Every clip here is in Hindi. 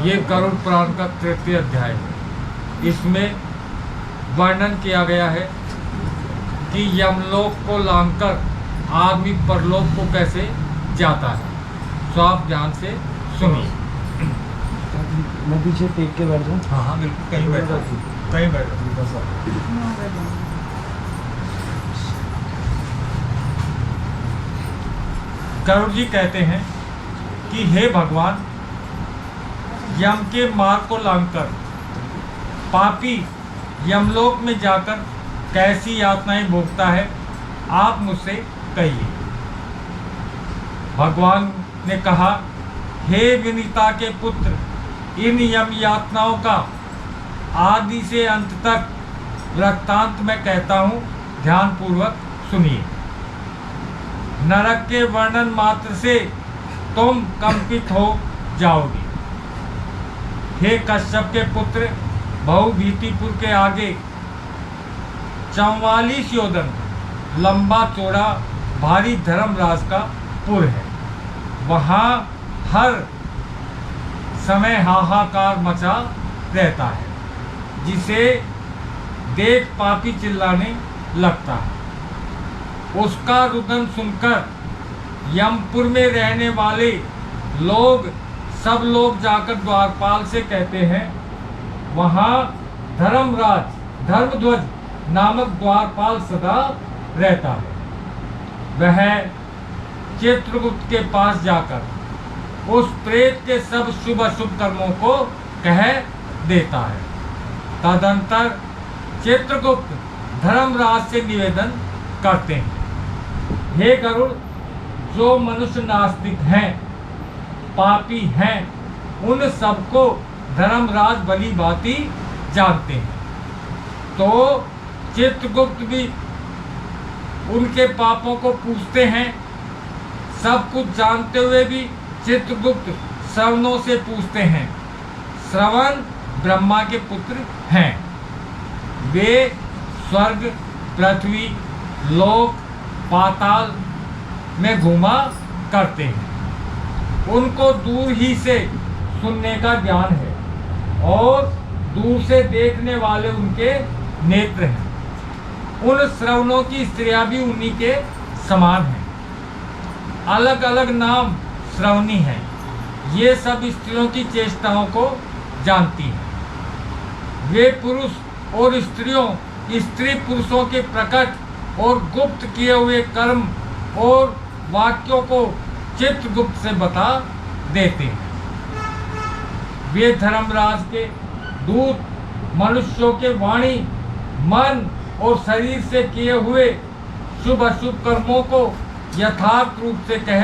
ये गरुड़ पुराण का 33 अध्याय है। इसमें वर्णन किया गया है कि यमलोक को लांघकर आदमी परलोक को कैसे जाता है। तो आप ध्यान से सुनिए। मैं पीछे टेक के बैठ जाऊँ? हाँ हाँ बिल्कुल, कहीं बैठो, कहीं बैठो। गरुड़ जी कहते हैं कि हे भगवान, यम के मार्ग को लांघकर पापी यमलोक में जाकर कैसी यातनाएं भोगता है, आप मुझसे कहिए। भगवान ने कहा, हे विनीता के पुत्र, इन यम यातनाओं का आदि से अंत तक वृत्तांत मैं कहता हूँ, ध्यान पूर्वक सुनिए। नरक के वर्णन मात्र से तुम कंपित हो जाओगे। हे कश्यप के पुत्र, बहुभीतिपुर के आगे 44 योजन लंबा चौड़ा भारी धर्मराज का पुर है। वहाँ हर समय हाहाकार मचा रहता है, जिसे देख पापी चिल्लाने लगता है। उसका रुदन सुनकर यमपुर में रहने वाले लोग सब लोग जाकर द्वारपाल से कहते हैं, वहाँ धर्मराज धर्मध्वज नामक द्वारपाल सदा रहता है। वह चित्रगुप्त के पास जाकर उस प्रेत के सब शुभ अशुभ कर्मों को कह देता है। तदंतर चित्रगुप्त धर्मराज से निवेदन करते हैं, हे गरुड़, जो मनुष्य नास्तिक हैं, पापी हैं, उन सबको धर्मराज भली भांति जानते हैं। तो चित्रगुप्त भी उनके पापों को पूछते हैं। सब कुछ जानते हुए भी चित्रगुप्त श्रवणों से पूछते हैं। श्रवण ब्रह्मा के पुत्र हैं। वे स्वर्ग, पृथ्वी, लोक, पाताल में घूमा करते हैं। उनको दूर ही से सुनने का ज्ञान है और दूर से देखने वाले उनके नेत्र हैं। उन श्रवणों की स्त्रियां भी उन्हीं के समान हैं। अलग अलग नाम श्रवणी हैं। ये सब स्त्रियों की चेष्टाओं को जानती हैं। वे पुरुष और स्त्रियों, स्त्री पुरुषों के प्रकट और गुप्त किए हुए कर्म और वाक्यों को चित्रगुप्त से बता देते हैं। वे धर्मराज के दूत मनुष्यों के वाणी, मन और शरीर से किए हुए शुभ अशुभ कर्मों को यथार्थ रूप से कह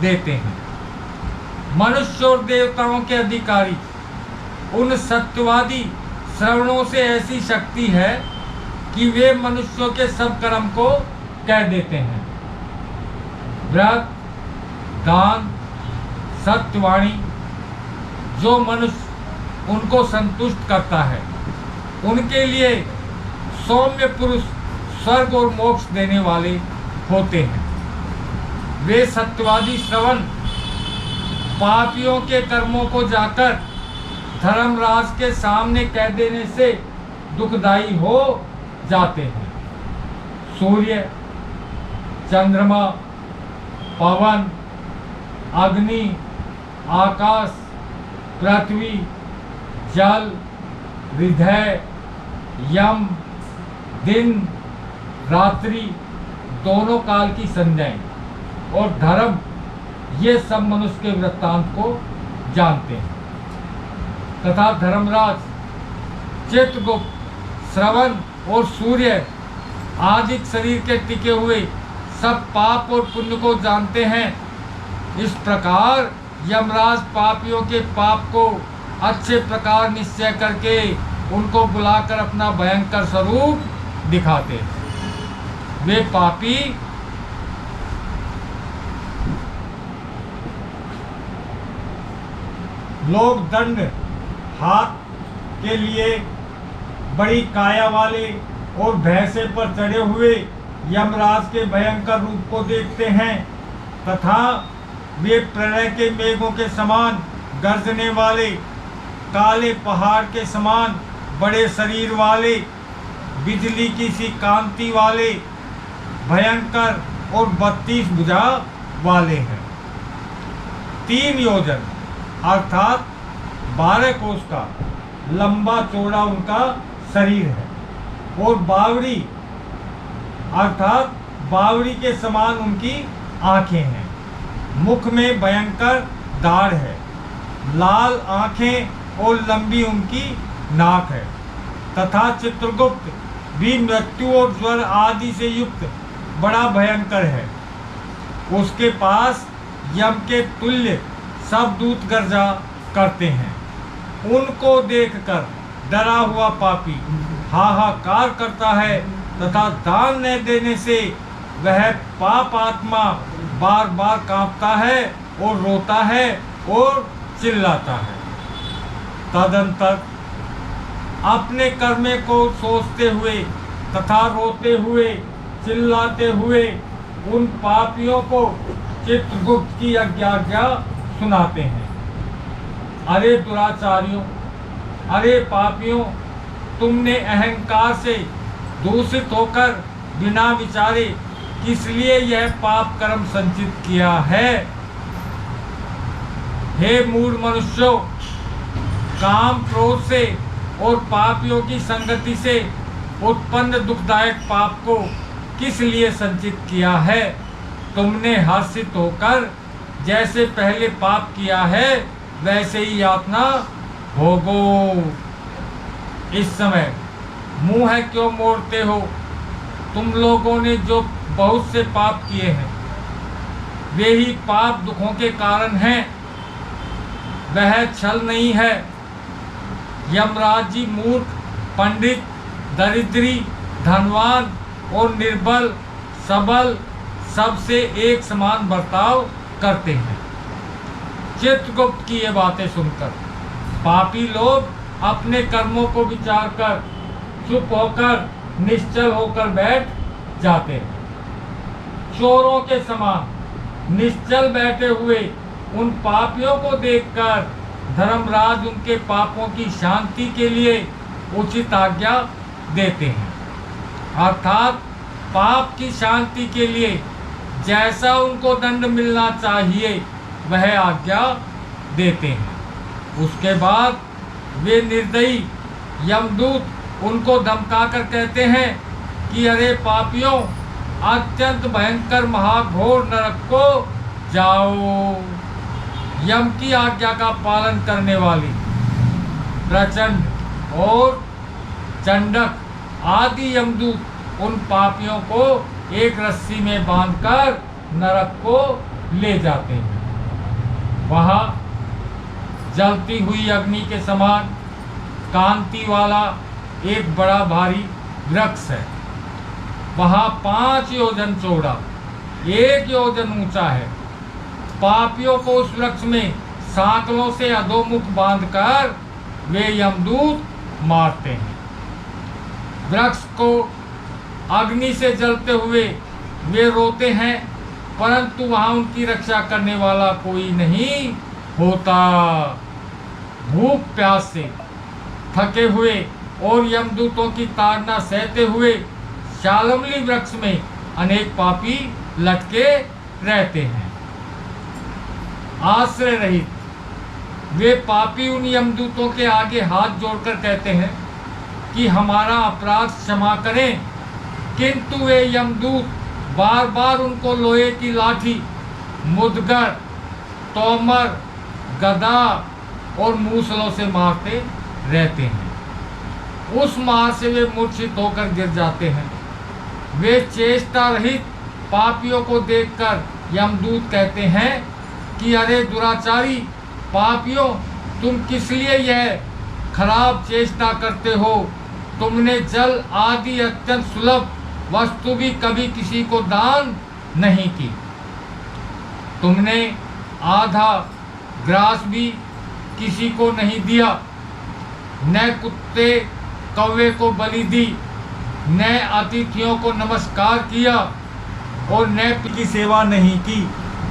देते हैं। मनुष्य और देवताओं के अधिकारी उन सत्यवादी श्रवणों से ऐसी शक्ति है कि वे मनुष्यों के सब कर्म को कह देते हैं। व्रत, दान, सत्यवाणी जो मनुष्य उनको संतुष्ट करता है, उनके लिए सौम्य पुरुष स्वर्ग और मोक्ष देने वाले होते हैं। वे सत्यवादी श्रवण पापियों के कर्मों को जाकर धर्मराज के सामने कह देने से दुखदायी हो जाते हैं। सूर्य, चंद्रमा, पवन, अग्नि, आकाश, पृथ्वी, जल, हृदय, यम, दिन रात्रि दोनों काल की संज्ञाएं और धर्म, ये सब मनुष्य के वृत्तांत को जानते हैं। तथा धर्मराज, चित्रगुप्त, श्रवण और सूर्य आदि शरीर के टिके हुए सब पाप और पुण्य को जानते हैं। इस प्रकार यमराज पापियों के पाप को अच्छे प्रकार निश्चय करके उनको बुलाकर अपना भयंकर स्वरूप दिखाते हैं। वे पापी लोग दंड हाथ के लिए बड़ी काया वाले और भैंसे पर चढ़े हुए यमराज के भयंकर रूप को देखते हैं तथा वे प्रलय के मेघों के समान गर्जने वाले, काले पहाड़ के समान बड़े शरीर वाले, बिजली की सी कांति वाले, भयंकर और 32 भुजा वाले हैं। 3 योजन अर्थात 12 कोस का लंबा चौड़ा उनका शरीर है और बावड़ी अर्थात बावड़ी के समान उनकी आंखें हैं। मुख में भयंकर दाढ़ है, लाल आंखें और लंबी उनकी नाक है तथा चित्रगुप्त भी मृत्यु और ज्वर आदि से युक्त बड़ा भयंकर है। उसके पास यम के तुल्य सब दूत गर्जा करते हैं। उनको देखकर डरा हुआ पापी हाहाकार करता है तथा दान न देने से वह पाप आत्मा बार बार कांपता है और रोता है और चिल्लाता है। तदंतर अपने कर्मे को सोचते हुए तथा रोते हुए चिल्लाते हुए उन पापियों को चित्रगुप्त की आज्ञा सुनाते हैं। अरे दुराचारियों, अरे पापियों, तुमने अहंकार से दूषित होकर बिना विचारे किस लिए यह पाप कर्म संचित किया है। हे मूढ़ मनुष्यों, काम क्रोध से और पापियों की संगति से उत्पन्न दुखदायक पाप को किस लिए संचित किया है। तुमने हर्षित होकर जैसे पहले पाप किया है वैसे ही यातना भोगो। इस समय मुंह है क्यों मोड़ते हो। तुम लोगों ने जो बहुत से पाप किए हैं वे ही पाप दुखों के कारण हैं, वह छल नहीं है। यमराज जी मूर्ख, पंडित, दरिद्री, धनवान और निर्बल, सबल सबसे एक समान बर्ताव करते हैं। चित्रगुप्त की ये बातें सुनकर पापी लोग अपने कर्मों को विचार कर चुप होकर निश्चल होकर बैठ जाते हैं। चोरों के समान निश्चल बैठे हुए उन पापियों को देखकर धर्मराज उनके पापों की शांति के लिए उचित आज्ञा देते हैं, अर्थात पाप की शांति के लिए जैसा उनको दंड मिलना चाहिए वह आज्ञा देते हैं। उसके बाद वे निर्दयी यमदूत उनको धमकाकर कहते हैं कि अरे पापियों, अत्यंत भयंकर महाघोर नरक को जाओ। यम की आज्ञा का पालन करने वाली प्रचंड और चंडक आदि यमदूत उन पापियों को एक रस्सी में बांधकर नरक को ले जाते हैं। वहाँ जलती हुई अग्नि के समान कांति वाला एक बड़ा भारी वृक्ष है। वहाँ 5 योजन चौड़ा 1 योजन ऊंचा है। पापियों को उस वृक्ष में सांकलों से अधोमुख बांधकर वे यमदूत मारते हैं। वृक्ष को अग्नि से जलते हुए वे रोते हैं, परंतु वहाँ उनकी रक्षा करने वाला कोई नहीं होता। भूख प्यास से थके हुए और यमदूतों की ताड़ना सहते हुए शालमली वृक्ष में अनेक पापी लटके रहते हैं। आश्रय रहित वे पापी उन यमदूतों के आगे हाथ जोड़कर कहते हैं कि हमारा अपराध क्षमा करें, किंतु वे यमदूत बार बार उनको लोहे की लाठी, मुदगर, तोमर, गदा और मूसलों से मारते रहते हैं। उस मार से वे मूर्छित होकर गिर जाते हैं। वे चेष्टा रहित पापियों को देखकर यमदूत कहते हैं कि अरे दुराचारी पापियों, तुम किस लिए यह खराब चेष्टा करते हो। तुमने जल आदि अत्यंत सुलभ वस्तु भी कभी किसी को दान नहीं की। तुमने आधा ग्रास भी किसी को नहीं दिया, न कुत्ते कौवे को बलि दी, न अतिथियों को नमस्कार किया और न की सेवा नहीं की।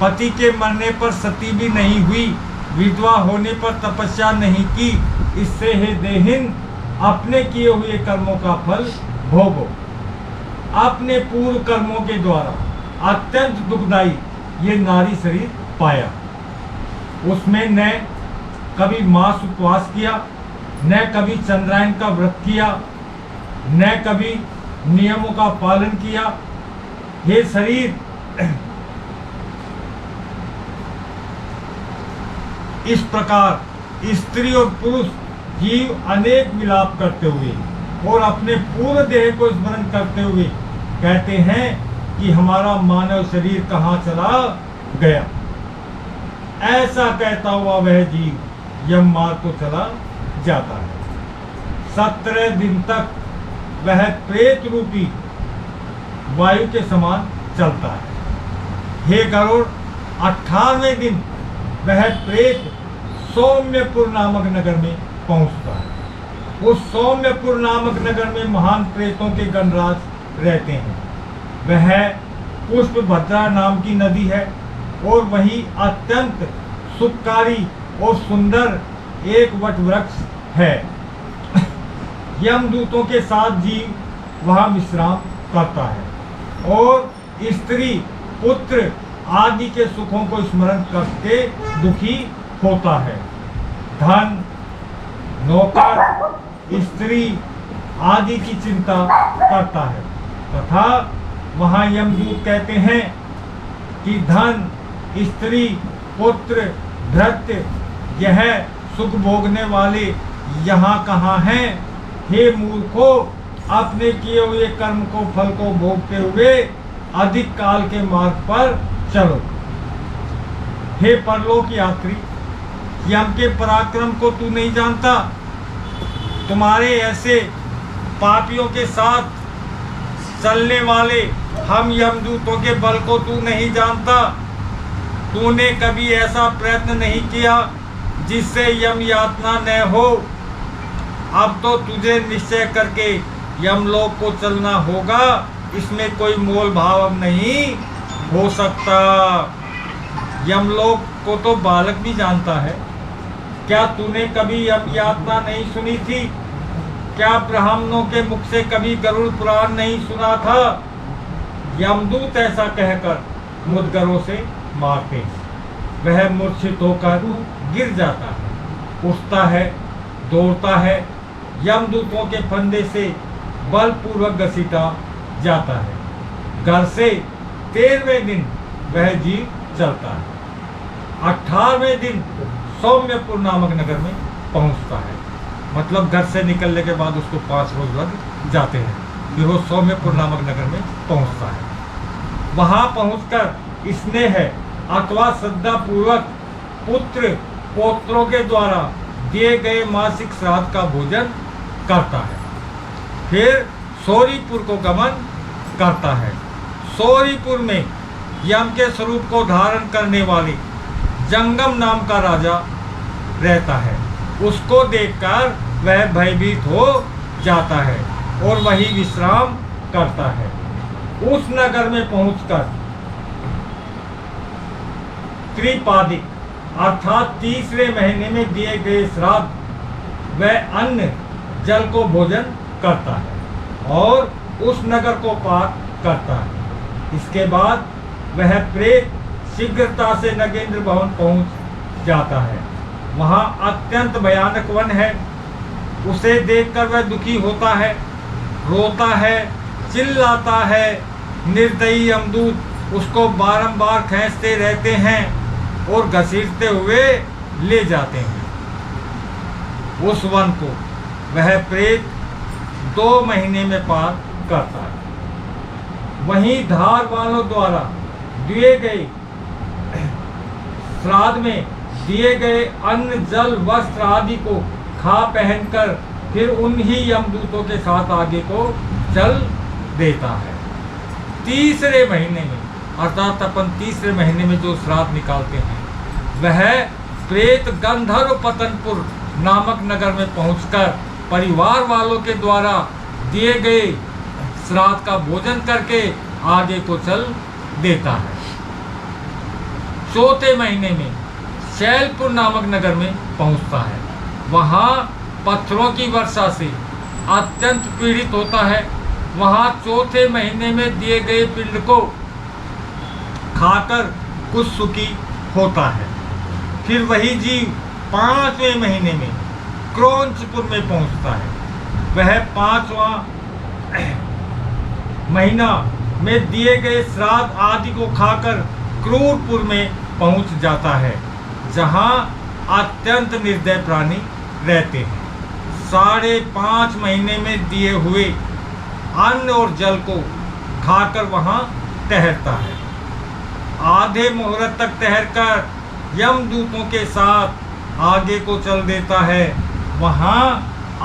पति के मरने पर सती भी नहीं हुई, विधवा होने पर तपस्या नहीं की, इससे हे देहिन अपने किए हुए कर्मों का फल भोगो। अपने पूर्व कर्मों के द्वारा अत्यंत दुखदायी ये नारी शरीर पाया। उसमें न कभी मांस उपवास किया, न कभी चंद्रायन का व्रत किया, न कभी नियमों का पालन किया। ये शरीर इस प्रकार स्त्री और पुरुष जीव अनेक विलाप करते हुए और अपने पूर्ण देह को स्मरण करते हुए कहते हैं कि हमारा मानव शरीर कहाँ चला गया। ऐसा कहता हुआ वह जीव यम मार्ग को चला जाता है। 17 दिन तक वह प्रेत रूपी वायु के समान चलता है। हे गरुड़, 18वें दिन वह प्रेत सौम्यपुर नामक नगर में पहुंचता है। उस सौम्यपुर नामक नगर में महान प्रेतों के गणराज रहते हैं। वह पुष्पभद्रा नाम की नदी है और वही अत्यंत सुखकारी और सुंदर एक वट वृक्ष है। यमदूतों के साथ जीव वहाँ विश्राम करता है और स्त्री पुत्र आदि के सुखों को स्मरण करके दुखी होता है। धन, नौकर, स्त्री आदि की चिंता करता है तथा वहाँ यमदूत कहते हैं कि धन, स्त्री, पुत्र, भृत्य यह सुख भोगने वाले यहाँ कहाँ हैं? हे मूर्खों, अपने किए हुए कर्म को फल को भोगते हुए अधिक काल के मार्ग पर चलो। हे परलोक यात्री, यम के पराक्रम को तू नहीं जानता। तुम्हारे ऐसे पापियों के साथ चलने वाले हम यमदूतों के बल को तू नहीं जानता। तूने कभी ऐसा प्रयत्न नहीं किया जिससे यम यातना न हो। अब तो तुझे निश्चय करके यमलोक को चलना होगा, इसमें कोई मोल भाव नहीं हो सकता। यमलोक को तो बालक भी जानता है। क्या तूने कभी यम यातना नहीं सुनी थी? क्या ब्राह्मणों के मुख से कभी गरुड़ पुराण नहीं सुना था? यमदूत ऐसा कहकर मुद्गरों से मारते हैं। वह मूर्छित होकर गिर जाता है, उठता है, दौड़ता है। यमदूतों के फंदे से बलपूर्वक घसीटा जाता है। घर से 13वें दिन वह जीव चलता है। 18वें दिन सौम्यपुर नामक नगर में पहुंचता है। मतलब घर से निकलने के बाद उसको 5 रोज लग जाते हैं, फिर वो सौम्यपुर नामक नगर में पहुंचता है। वहां पहुंचकर स्नेह अथवा श्रद्धा पूर्वक पुत्र पौत्रों के द्वारा दिए गए मासिक श्राद्ध का भोजन करता है। फिर सौरीपुर को गमन करता है। सौरीपुर में यम के स्वरूप को धारण करने वाले जंगम नाम का राजा रहता है। उसको देखकर वह भयभीत हो जाता है और वही विश्राम करता है। उस नगर में पहुंचकर त्रिपादिक अर्थात 3रे महीने में दिए गए श्राद्ध व अन्न जल को भोजन करता है और उस नगर को पार करता है। इसके बाद वह प्रेत शीघ्रता से नगेंद्र भवन पहुंच जाता है। वहां अत्यंत भयानक वन है। उसे देखकर वह दुखी होता है, रोता है, चिल्लाता है। निर्दयी यमदूत उसको बारंबार खींचते रहते हैं और घसीटते हुए ले जाते हैं। उस वन को वह प्रेत 2 महीने में पार करता है। वहीं धार वालों द्वारा दिए गए श्राद्ध में दिए गए अन्न जल वस्त्र आदि को खा पहनकर फिर उन्हीं यमदूतों के साथ आगे को चल देता है। 3रे महीने में अर्थात अपन 3रे महीने में जो श्राद्ध निकालते हैं वह प्रेत गंधर्व पतनपुर नामक नगर में पहुंचकर परिवार वालों के द्वारा दिए गए श्राद्ध का भोजन करके आगे को चल देता है। 4थे महीने में शैलपुर नामक नगर में पहुंचता है। वहां पत्थरों की वर्षा से अत्यंत पीड़ित होता है। वहां चौथे महीने में दिए गए पिंड को खाकर कुछ सुखी होता है। फिर वही जीव 5वें महीने में क्रौंचपुर में पहुंचता है। वह 5वां महीना में दिए गए श्राद्ध आदि को खाकर क्रूरपुर में पहुंच जाता है, जहां अत्यंत निर्दय प्राणी रहते हैं। 5.5 महीने में दिए हुए अन्न और जल को खाकर वहां ठहरता है। आधे मुहूर्त तक ठहरकर यमदूतों के साथ आगे को चल देता है। वहां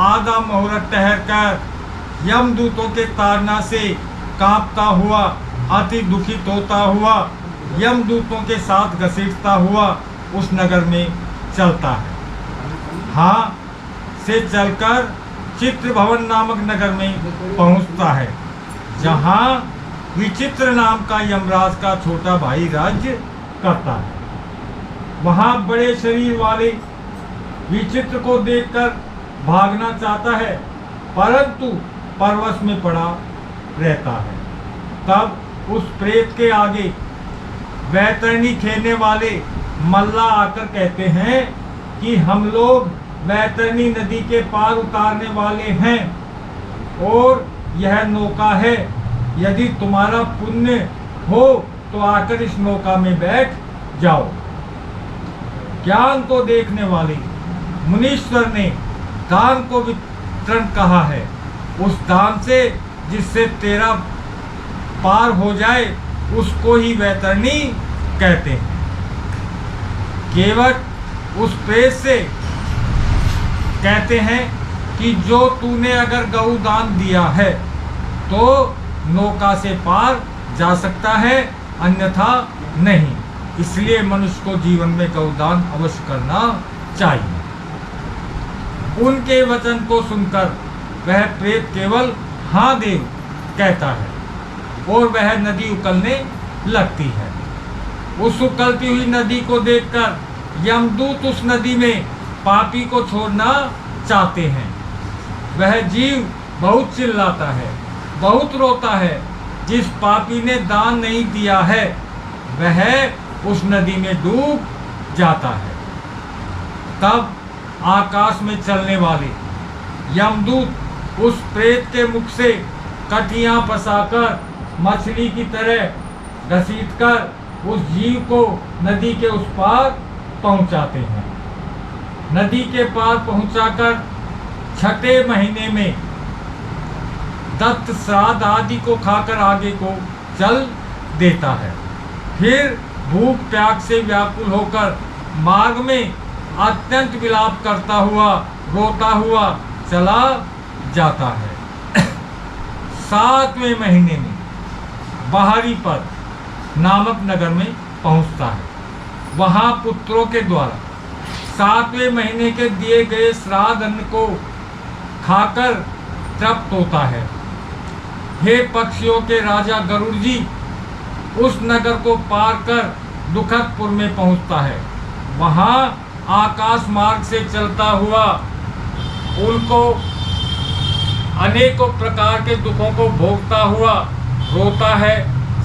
आधा मुहूर्त ठहरकर यमदूतों के ताड़ना से कांपता हुआ, अति दुखित होता हुआ, यमदूतों के साथ घसीटता हुआ उस नगर में चलता है। हाँ से चलकर चित्रभवन नामक नगर में पहुंचता है, जहां विचित्र नाम का यमराज का छोटा भाई राज्य करता है। वहां बड़े शरीर वाले विचित्र को देखकर भागना चाहता है, परंतु परवश में पड़ा रहता है। तब उस प्रेत के आगे वैतरणी खेलने वाले मल्ला आकर कहते हैं कि हम लोग वैतरणी नदी के पार उतारने वाले हैं और यह नौका है। यदि तुम्हारा पुण्य हो तो आकर इस नौका में बैठ जाओ। ज्ञान को देखने वाले मुनीश्वर ने दान को वितरण कहा है। उस दान से जिससे तेरा पार हो जाए उसको ही वैतरणी कहते हैं। केवट उस प्रेत से कहते हैं कि जो तूने अगर गौ दान दिया है तो नौका से पार जा सकता है, अन्यथा नहीं। इसलिए मनुष्य को जीवन में गौदान अवश्य करना चाहिए। उनके वचन को सुनकर वह प्रेत केवल हाँ देव कहता है और वह नदी उकलने लगती है। उस उकलती हुई नदी को देखकर यमदूत उस नदी में पापी को छोड़ना चाहते हैं। वह जीव बहुत चिल्लाता है, बहुत रोता है। जिस पापी ने दान नहीं दिया है वह उस नदी में डूब जाता है। तब आकाश में चलने वाले यमदूत उस प्रेत के मुख से कटियां फंसाकर मछली की तरह घसीटकर उस जीव को नदी के उस पार पहुंचाते हैं। नदी के पार पहुंचाकर 6ठे महीने में दत्त श्राद्ध आदि को खाकर आगे को चल देता है। फिर भूख प्यास से व्याकुल होकर मार्ग में अत्यंत विलाप करता हुआ, रोता हुआ चला जाता है। 7वें महीने में बाहरी पद नामक नगर में पहुंचता है। वहां पुत्रों के द्वारा 7वें महीने के दिए गए श्राद्ध अन्न को खाकर तृप्त होता है। हे पक्षियों के राजा गरुड़ जी उस नगर को पार कर दुखदपुर में पहुंचता है। वहां आकाश मार्ग से चलता हुआ उनको अनेकों प्रकार के दुखों को भोगता हुआ रोता है,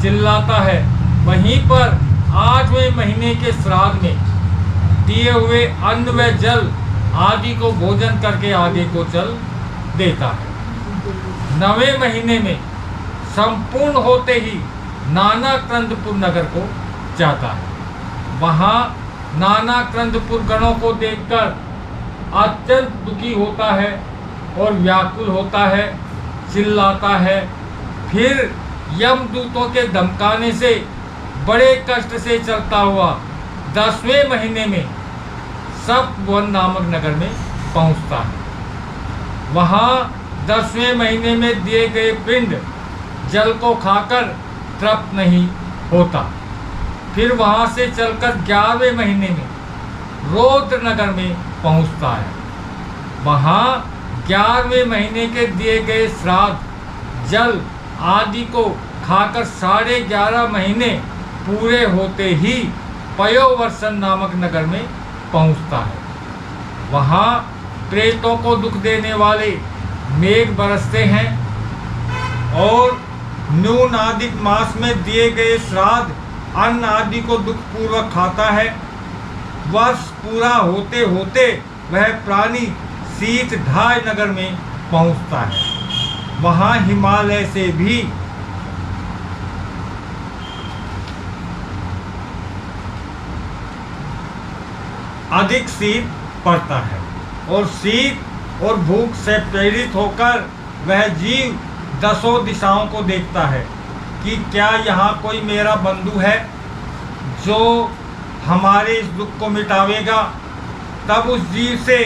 चिल्लाता है। वहीं पर 8वें महीने के श्राद्ध में दिए हुए अन्न व जल आदि को भोजन करके आगे को चल देता है। 9वें महीने में संपूर्ण होते ही नाना क्रंदपुर नगर को जाता है। वहां नाना क्रंदपुर गणों को देखकर अत्यंत दुखी होता है और व्याकुल होता है, चिल्लाता है। फिर यमदूतों के धमकाने से बड़े कष्ट से चलता हुआ 10वें महीने में सप्तभुवन नामक नगर में पहुंचता है। वहां 10वें महीने में दिए गए पिंड जल को खाकर तृप्त नहीं होता। फिर वहां से चलकर 11वें महीने में रौद्र नगर में पहुंचता है। वहां 11वें महीने के दिए गए श्राद्ध जल आदि को खाकर 11.5 महीने पूरे होते ही पयोवर्षण नामक नगर में पहुंचता है। वहाँ प्रेतों को दुख देने वाले मेघ बरसते हैं और न्यून आदि मास में दिए गए श्राद्ध अन्न आदि को दुख पूर्वक खाता है। वर्ष पूरा होते होते वह प्राणी शीत ढाई नगर में पहुंचता है। वहाँ हिमालय से भी अधिक शीत पड़ता है और शीत और भूख से प्रेरित होकर वह जीव दसों दिशाओं को देखता है कि क्या यहाँ कोई मेरा बंधु है जो हमारे इस दुख को मिटावेगा। तब उस जीव से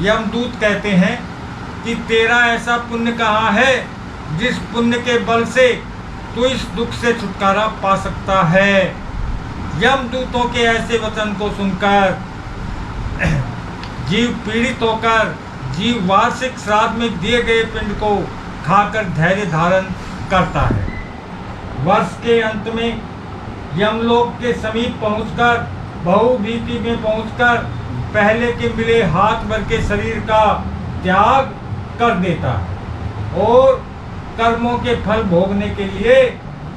यमदूत कहते हैं कि तेरा ऐसा पुण्य कहाँ है जिस पुण्य के बल से तू इस दुख से छुटकारा पा सकता है। यमदूतों के ऐसे वचन को सुनकर जीव पीड़ित होकर जीव वार्षिक श्राद्ध में दिए गए पिंड को खाकर धैर्य धारण करता है। वर्ष के अंत में यमलोक के समीप पहुंचकर बहुभीति में पहुंचकर पहले के मिले हाथ भर के शरीर का त्याग कर देता है और कर्मों के फल भोगने के लिए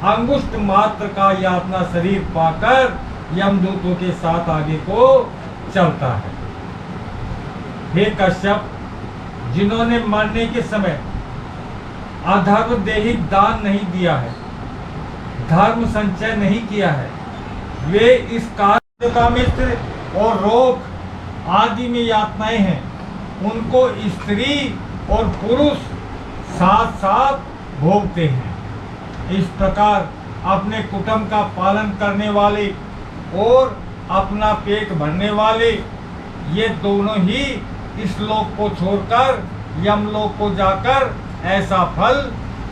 अंगुष्ठ मात्र का यातना शरीर पाकर यमदूतों के साथ आगे को चलता है। हे कश्यप, जिन्होंने मरने के समय अधर्म देहिक दान नहीं दिया है, धर्म संचय नहीं किया है, वे इस कार्य का मित्र और रोग आदि में यातनाएं हैं, उनको स्त्री और पुरुष साथ साथ भोगते हैं। इस प्रकार अपने कुटुंब का पालन करने वाले और अपना पेट भरने वाले ये दोनों ही इस लोक को छोड़कर यमलोक को जाकर ऐसा फल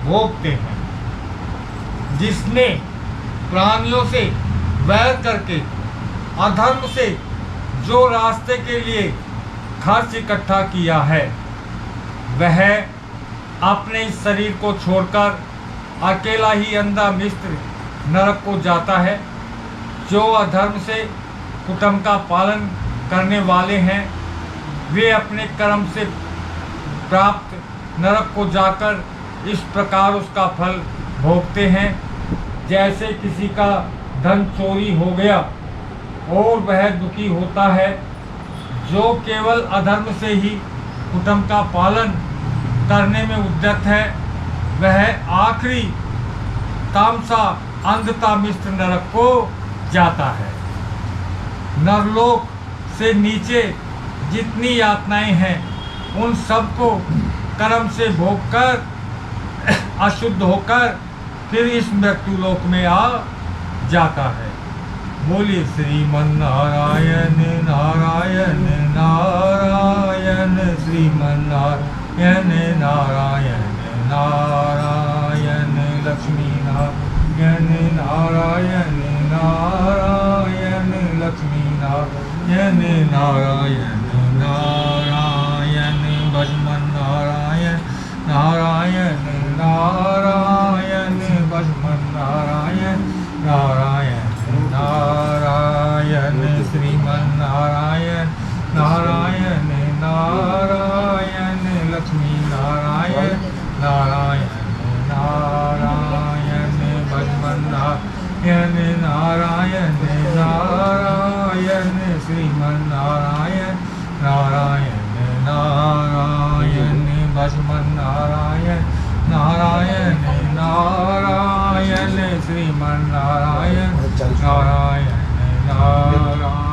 भोगते हैं। जिसने प्राणियों से वैर करके अधर्म से जो रास्ते के लिए खर्च इकट्ठा किया है, वह अपने इस शरीर को छोड़कर अकेला ही अंधा मिस्र नरक को जाता है। जो अधर्म से कुटुंब का पालन करने वाले हैं, वे अपने कर्म से प्राप्त नरक को जाकर इस प्रकार उसका फल भोगते हैं। जैसे किसी का धन चोरी हो गया और वह दुखी होता है। जो केवल अधर्म से ही कुटुंब का पालन करने में उद्यत है, वह आखिरी तामसा अंधता मिश्र नरक को जाता है। नरलोक से नीचे जितनी यातनाएं हैं, उन सबको कर्म से भोगकर अशुद्ध होकर फिर इस मृत्यु लोक में आ जाता है। बोलिए श्रीमन नारायण नारायण नारायण, श्रीमन नारायण नारायण नारायण, लक्ष्मी नारायण नारायण नारायण, लक्ष्मी नारायण नारायण नारायण, भजमन नारायण नारायण नारायण, भजमन नारायण नारायण नारायण, श्रीमन नारायण नारायण नारायण, लक्ष्मी नारायण नारायण नारायण, भजमन नारायण नारायण नारायण, श्रीमन नारायण नारायण नारायण, भजमन नारायण नारायण नारायण, श्रीमन नारायण नारायण नारायण।